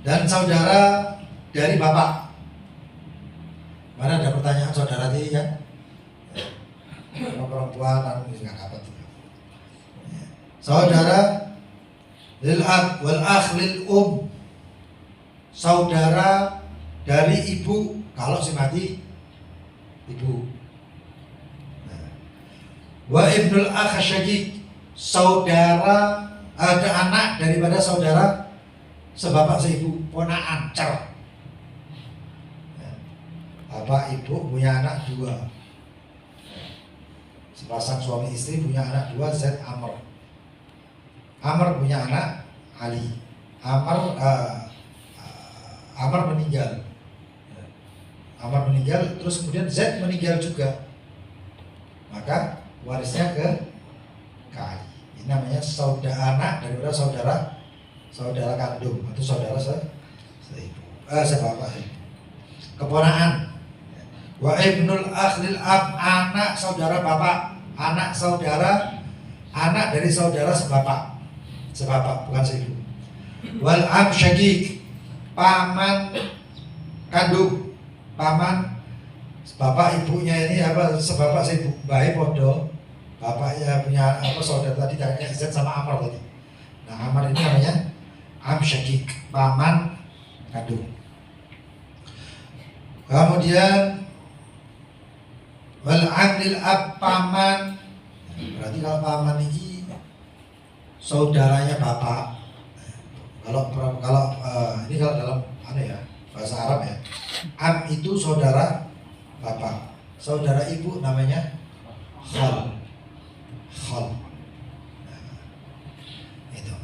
dan saudara dari bapak. Mana ada pertanyaan saudara tadi kan? Perempuan anu nggak dapat. Saudara lil ab wal akh lil saudara dari ibu, kalau si mati ibu. Wa ibnul akh syaqiq, saudara ada anak daripada saudara sebapak seibu, ponaan cer. Bapak ibu punya anak 2, sepasang suami istri punya anak 2, Z Amr. Amr punya anak Ali. Amr meninggal. Amr meninggal, terus kemudian Z meninggal juga. Maka warisnya ke Ali. Ini namanya saudara anak daripada saudara kandung atau saudara seibu, sebapak. Keponakan. Wa ibnul akhlil ab, anak saudara bapak, anak dari saudara sebapak bukan seibu. Wal am syaqiq, paman kandung, paman bapak ibunya ini apa sebapak seibu, baik podo, bapaknya punya apa saudara tadi kakek Z sama Amr tadi. Nah Amr ini namanya am syaqiq, paman kandung. Kemudian wal amlil ab, paman. Berarti kalau paman ini saudaranya bapak. Kalau ini kalau dalam bahasa Arab ya, am itu saudara bapak, saudara ibu namanya khal. Itu.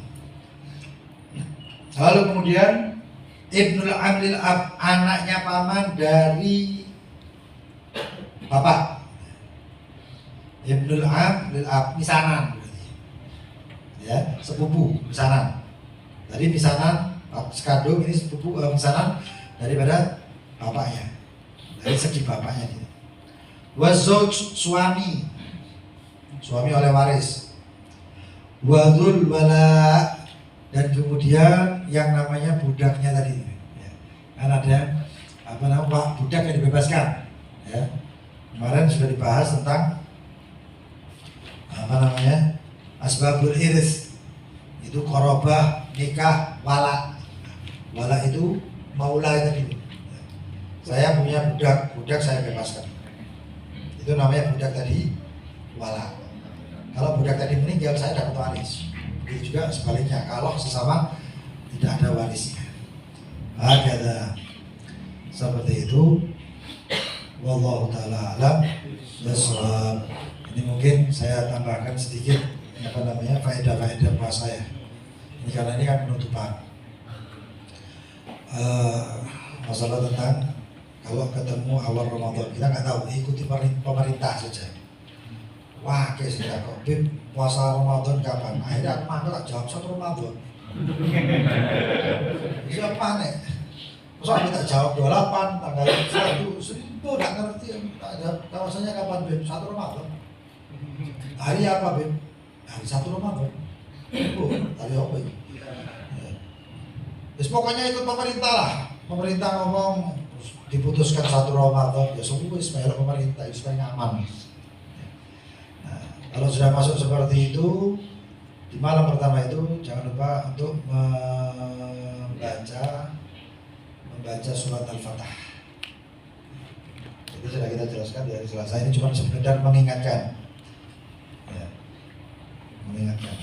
Lalu kemudian ibnul amlil ab, anaknya paman dari bapak. Ibnul amlil ab, misanan, ya, sepupu misanan. Tadi misanan sekandung, ini sepupu misanan daripada bapaknya, dari segi bapaknya dia. Wazauj, suami oleh waris. Wadul wala, dan kemudian yang namanya budaknya tadi, ya. Kan ada budak yang dibebaskan, ya. Kemarin sudah dibahas tentang asbabul iris, itu korobah, nikah, wala itu maula tadi. Saya punya budak saya bebaskan, itu namanya budak tadi wala. Kalau budak tadi meninggal saya dapat waris. Begitu juga sebaliknya kalau sesama tidak ada warisnya. Ada seperti itu. Wallahu ta'ala alam bishawab. Ini mungkin saya tambahkan sedikit faedah-faedah puasa ya. Ini karena ini kan penutupan. Masalah tentang kalau ketemu awal Ramadan, kita nggak tahu, ikuti pemerintah saja. Wah, kayak sudah kok, Bib, puasa Ramadan kapan? Akhirnya aku makan tak jawab 1 Ramadan. Siapa nih? Masa aku tak jawab 28 tanggal 1, itu nggak ngerti. Kawasannya kapan, Bib? 1 Ramadan. Hari apa, Bib? Hari 1 Ramadan. Oh, hari apa ini? Terus pokoknya ikut pemerintah lah. Pemerintah ngomong diputuskan 1 Ramadan, ya semua supaya pemerintah supaya nyaman. Nah, kalau sudah masuk seperti itu, di malam pertama itu jangan lupa untuk membaca surat Al-Fatah. Itu sudah kita jelaskan dari Selasa, ini cuma sekedar mengingatkan. Ya, mengingatkan.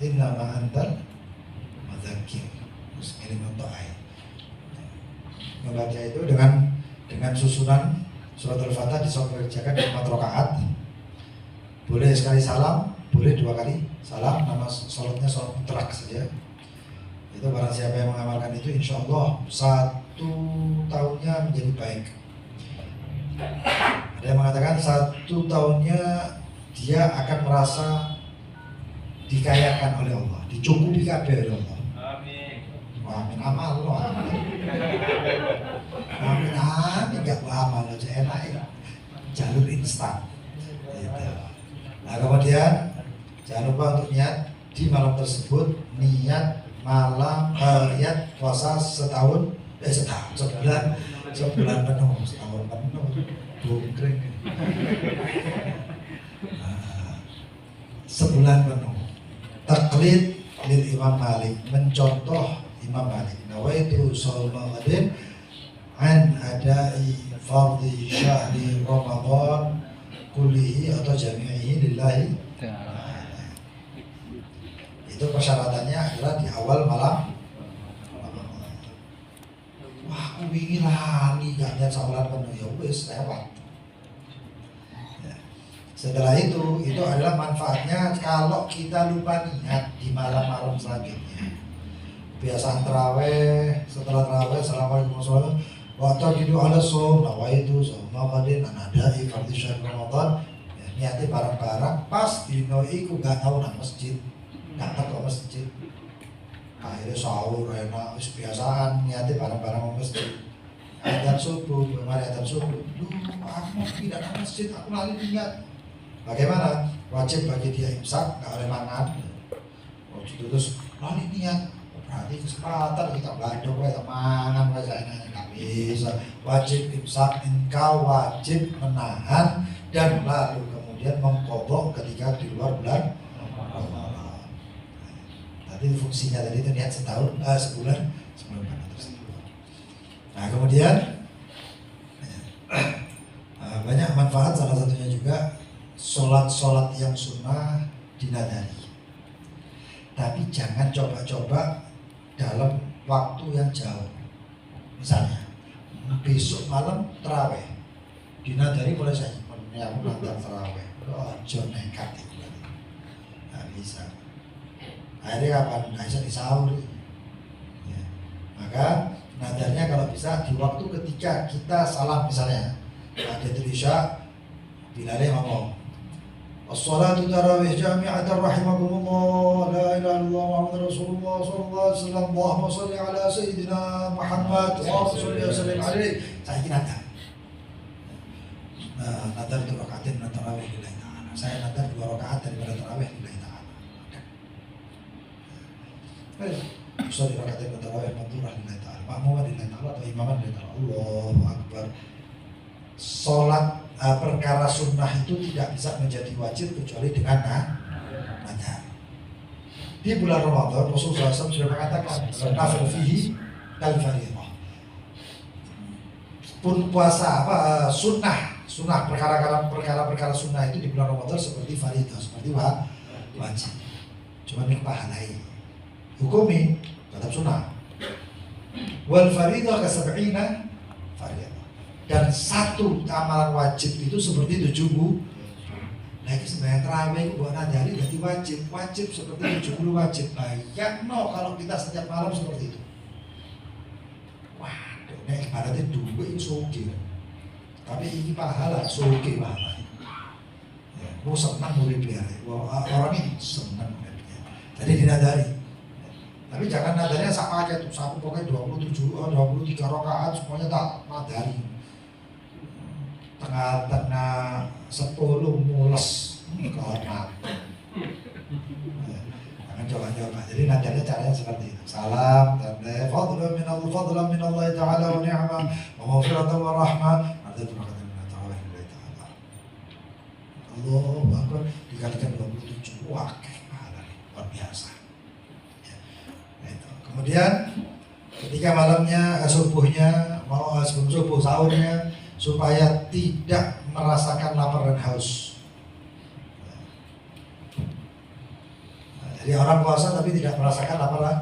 Innama antal madzakir. Terus kalimat doa. Membaca itu dengan susunan surat Al-Fatah dikerjakan di 4 rakaat. Boleh sekali salam, boleh 2 kali salam. Nama salatnya salat mutlak saja. Itu barang siapa yang mengamalkan itu, insya Allah 1 tahunnya menjadi baik. Ada yang mengatakan 1 tahunnya dia akan merasa dikayakan oleh Allah, dicukupi kabeh oleh Allah. Amin, amal loh. Amin, gak amal aja enak ya. Jalur instan. Gitu. Nah kemudian jangan lupa untuk niat di malam tersebut, niat puasa sebulan penuh, setahun penuh, bungkring. Sebulan penuh. Taklid lil Imam Malik, mencontoh Imam Malik. Nawaitu shauma ghadin an adai fardhi syahri Ramadan kullihi atau jami'ihi lillahi ta'ala. Itu persyaratannya adalah di awal malam. Wah, aku ingin lali gak ada salat penuh, ya wis lewat. Ya. Setelah itu adalah manfaatnya kalau kita lupa niat di malam-malam selanjutnya. Biasaan terawih, setelah terawih, assalamualaikum warahmatullahi wabarakatuh. Waktu itu ala som, nawaitu shauma ghadin an adai fardhi syahri Ramadan. Ya, niatnya bareng-bareng, pas dino iku gak tahu nang masjid, gak tahu masjid. Akhirnya sahur enak, biasaan niatnya bareng-bareng ke masjid. Adzan subuh, kemarin adzan subuh. Aku tidak ke masjid, aku lali niat. Bagaimana? Wajib bagi dia imsak, gak oleh mangan. Waktu itu terus lali niat. Berarti kesempatan kita belajar, kita mangan, kita enaknya nggak bisa. Wajib imsak, engkau wajib menahan dan lalu kemudian mengkodok ketika di luar bulan Ramadan. Tadi fungsinya tadi itu niat sebulan terus. Nah kemudian banyak manfaat, salah satunya juga sholat yang sunnah dinadari. Tapi jangan coba-coba dalam waktu yang jauh. Misalnya besok malam terawih dinadari boleh saya aku nadar terawih. Ojo nekat itu nggak bisa. Akhirnya kapan? Nggak bisa disauri. Ya. Maka nadarnya kalau bisa di waktu ketika kita salam, misalnya ada Isya, Bilalnya ngomong as-salatu tarawih jami'atan rahimakumullah la ilaha illallah Muhammadur Rasulullah sallallahu alaihi wasallam Allahumma shalli ala sayyidina Muhammad wa shalli wa sallim alaihi. Saya nadar. Nadar 2 rakaatin min tarawih lillahi ta'ala. Saya nadar 2 rakaat daripada tarawih lillahi ta'ala. Shalli rakaatin min tarawih madhurah lillahi ta'ala. Ma'muman lillahi ta'ala atau imaman lillahi ta'ala. Allahu akbar. Sholat perkara sunnah itu tidak bisa menjadi wajib kecuali dengan nadar. Di bulan Ramadan Rasulullah SAW sudah mengatakan nafil fihi kal fardhiyah. Pun puasa sunnah perkara sunnah itu di bulan Ramadan seperti fardhiyah, seperti wajib. Cuma ini pahalai. Hukumi tetap sunnah. Wal fardhiyah ka-sab'ina fardhiyah. Dan satu amalan wajib itu seperti 70. Nah itu sebenarnya terawih itu buat nadari jadi wajib seperti 70 wajib. Bayang kalau kita setiap malam seperti itu. Waduh, ini ibaratnya duit soge. Tapi ini pahala, soge pahala. Ya, mau senang mau biar. Orang ini senang mulai. Jadi dinadari. Tapi jangan nadarnya sama aja tuh. Satu pokoknya 23 rakaat semuanya tak nadari. Tengah-tengah 10 mules kehormatan. Jangan coba-coba. Jadi nadarnya caranya seperti itu. Salam dan fadlan min Allah ta'ala wa ni'mah wa maghfiratan wa rahmah. Ada berkata min ta'ala lillahi ta'ala. Allahu akbar dikalikan 27. Wah, pahala luar biasa. Ya. Itu. Kemudian ketika malamnya, subuhnya, mau sebelum subuh sahurnya, supaya tidak merasakan lapar dan haus. Nah, jadi orang puasa tapi tidak merasakan lapar dan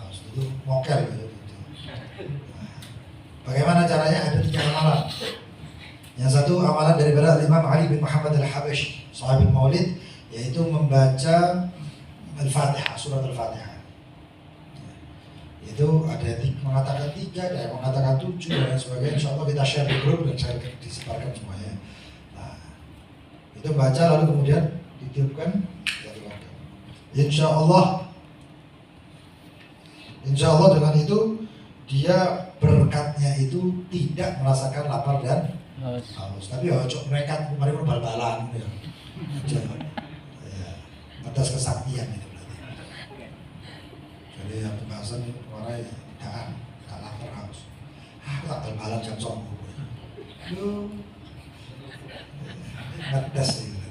haus, itu mokel gitu. Nah, bagaimana caranya? Ada 3 amalan. Yang satu amalan daripada Imam Ali bin Muhammad al-Habashi, sahabat Maulid, yaitu membaca Al-Fatihah, surat Al-Fatihah. Itu ada yang mengatakan 3, ada yang mengatakan 7 dan sebagainya. Insya Allah kita share di grup dan saya disebarkan semuanya. Nah, itu baca lalu kemudian ditiupkan, Insya Allah dengan itu dia berkatnya itu tidak merasakan lapar dan haus. Tapi ojo mereka kemarin bal-balan ya. Atas kesaktian itu. Jadi yang pembahasan itu kemarin tak lapar haus. Aku tak bal-balan jam 9. Ngedes itu.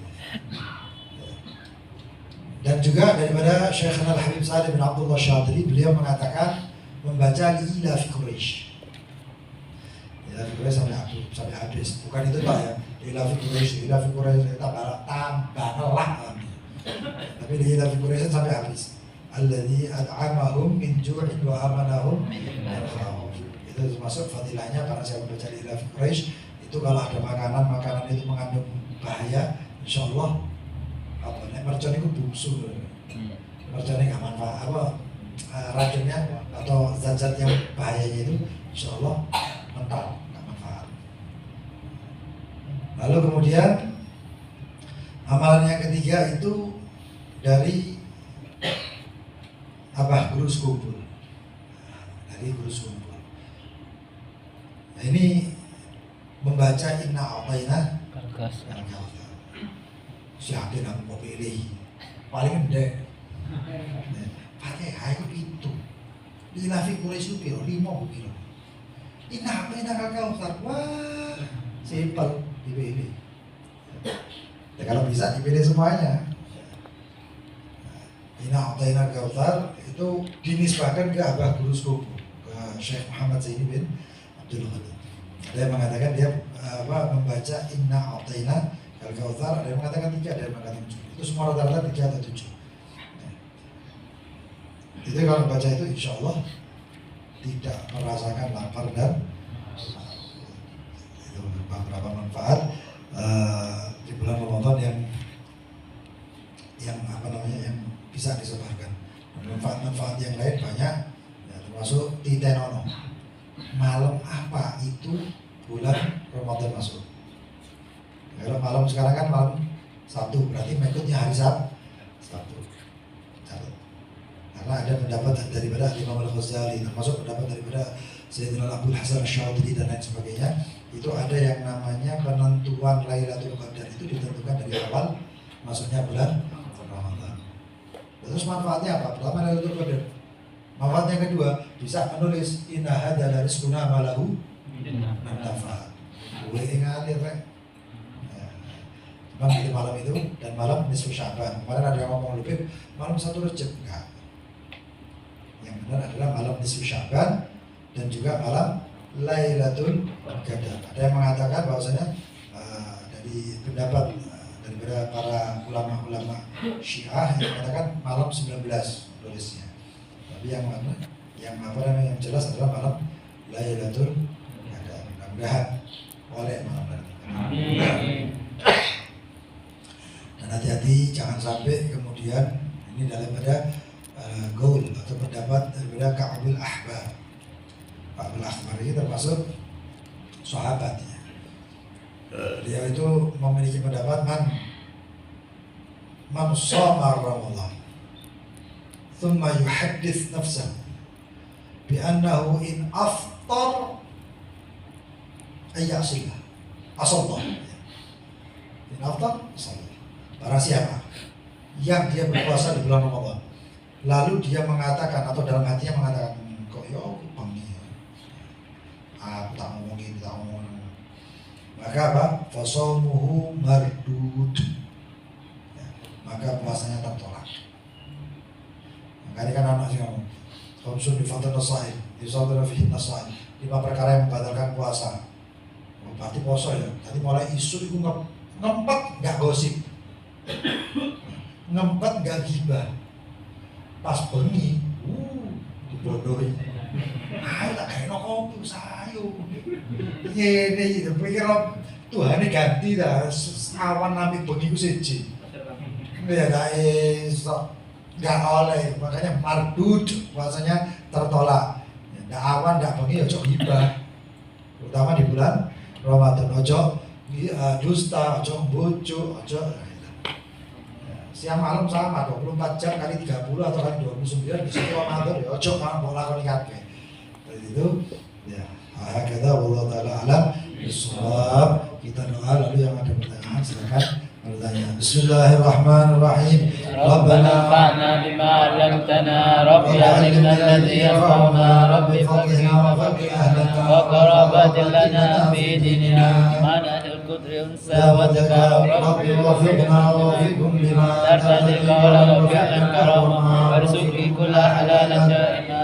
Dan juga daripada Syekh Al-Habib Saleh bin Abdullah Syadili, beliau mengatakan membaca Ila fi Quraisy. Ila fi Quraisy sampai habis. Bukan itu Pak ya. Ila fi Quraisy tambah lah. Tapi Ila fi Quraisy sampai habis. Alladzi at'amahum min ju'in wa amanahum min khawf. Itu termasuk fadilahnya para saya membaca Ila fi Quraisy. Itu kalau ada makanan itu mengandung bahaya, insyaallah apa nek mercon itu bungsu. Mercon enggak manfaat racunnya atau zat-zat yang bahayanya itu insyaallah mental, enggak manfaat. Lalu kemudian amalan yang ketiga itu dari Abah Guru Sekumpul. Dari Guru Sekumpul. Nah, ini membaca Inna A'tayna Al-Kautsar. Siapa yang mau pilih? Paling gede. Pakai itu itu. Di Ila fi Quraisy itu 5 kilo. Inna A'tayna Al-Kautsar. Wah, simpel dipilih. Ya kalau bisa dipilih semuanya. Inna A'tayna Al-Kautsar itu dinisbahkan ke Abah Guru Sekumpul, ke Syekh Muhammad Zaini bin Ada yang mengatakan dia membaca Inna A'taina Al-Kautsar, ada yang mengatakan 3, ada yang mengatakan 7. Itu semua rata-rata 3 atau 7. Itu kalau baca itu insya Allah tidak merasakan lapar dan itu beberapa manfaat di bulan Ramadan yang yang bisa disebarkan. Manfaat-manfaat yang lain banyak, ya, termasuk titenono. Malam apa itu bulan Ramadan masuk? Kalau malam sekarang kan malam Sabtu, berarti mengikutnya hari Sabtu. Karena ada pendapat daripada Imam Al-Ghazali, termasuk pendapat daripada Sayyidina Abdul Hasan Asy-Syadzili dan lain sebagainya. Itu ada yang namanya penentuan Lailatul Qadar itu ditentukan dari awal masuknya bulan Ramadan. Terus manfaatnya apa? Pertama Lailatul Qadar. Manfaatnya kedua, bisa menulis inna hadzal rizquna malahu manfaat. Boleh ngalir Pak. Memang di malam itu dan malam nisfu Sya'ban. Kemarin ada yang ngomong lebih malam 1 Rajab, enggak. Yang benar adalah malam nisfu Sya'ban dan juga malam Lailatul Qadar. Ada yang mengatakan bahwasanya dari pendapat daripada para ulama-ulama Syiah yang mengatakan malam 19 tulisnya. Tapi yang mana? Yang jelas adalah malam Lailatul Qadar. Mudah-mudahan oleh malam Lailatul Qadar. Dan hati-hati jangan sampai kemudian ini daripada gaul atau pendapat daripada Ka'bil Ahbar. Ka'bil Ahbar ini termasuk sahabatnya. Dia itu memiliki pendapat man shama Ramadan thumma yuhaddits nafsahu bi annahu in aftar ayyasillah asallah. In aftar asallah. Barang siapa yang dia berpuasa di bulan Ramadan lalu dia mengatakan atau dalam hatinya mengatakan kok yo panggil aku tak ngomongin, maka apa? Fasomuhu mardud, ya, maka puasanya tertolak. Maka ini kan anak sih ngomong khamsun bifatul nasaim yusadra fihi nasaim, 5 perkara yang membatalkan puasa. Berarti puasa ya, jadi mulai isu itu ngempet gak gosip, ngempet gak gibah, pas bengi dibodohi. Ayo tak kayak kopi sayu. Ini pikir Tuhan ini ganti dah awan nabi bengi ku siji. Ya gak oleh, makanya mardud puasanya tertolak. Ndak awan ndak bengi ojo hibah. Terutama di bulan Ramadan ojo dusta, ojo bojo, ojo siang malam sama 24 jam kali 30 atau kali 29 bisa Ramadan ya ojo mau lakoni kabeh. Itu ya hakada wallahu taala alam bisawab. Kita doa lalu yang ada pertanyaan silakan bertanya. Bismillahirrahmanirrahim. Rabbana fa'na bima 'allamtana rabbi 'allimna alladhi yanfa'una rabbi faqihna wa faqih ahlana wa qarabatin lana fi dinina mana al-qudri unsa wa dzaka rabbi wafiqna wa wafiqhum bima tartadi qawla wa fi'lan karama warzuqi kulla halalan da'ima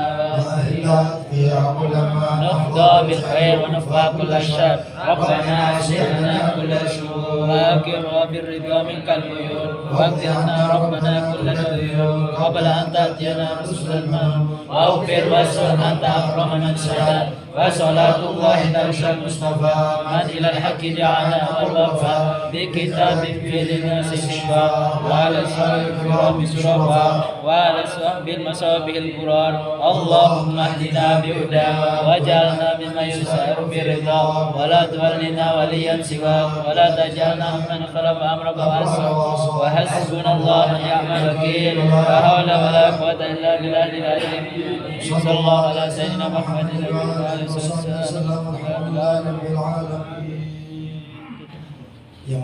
يا علماء نهضى بالخير ونفقى كل الشر ربنا أشهدنا كل شهور واكرنا بالرضا منك العيون واغفرنا ربنا كل الديون قبل أن تأتينا رسل المنون واغفر واسأل أنت أكرم من سأل وصلاة الله ترشى المصطفى من إلى الحق دعانا والوفاء بكتاب في للناس الشفاء وعلى سائر الكرام الشرفاء وعلى صحب المصابيح القرار اللهم اهدنا بهدى واجعلنا ممن يسار برضا ولا تولنا وليا سواك ولا تجعلنا ممن خلف أمرك وحسبنا الله ونعم الوكيل لا حول ولا قوة إلا بالله العلي صلى الله على سيدنا محمد وعلى آله وصحبه وسلم.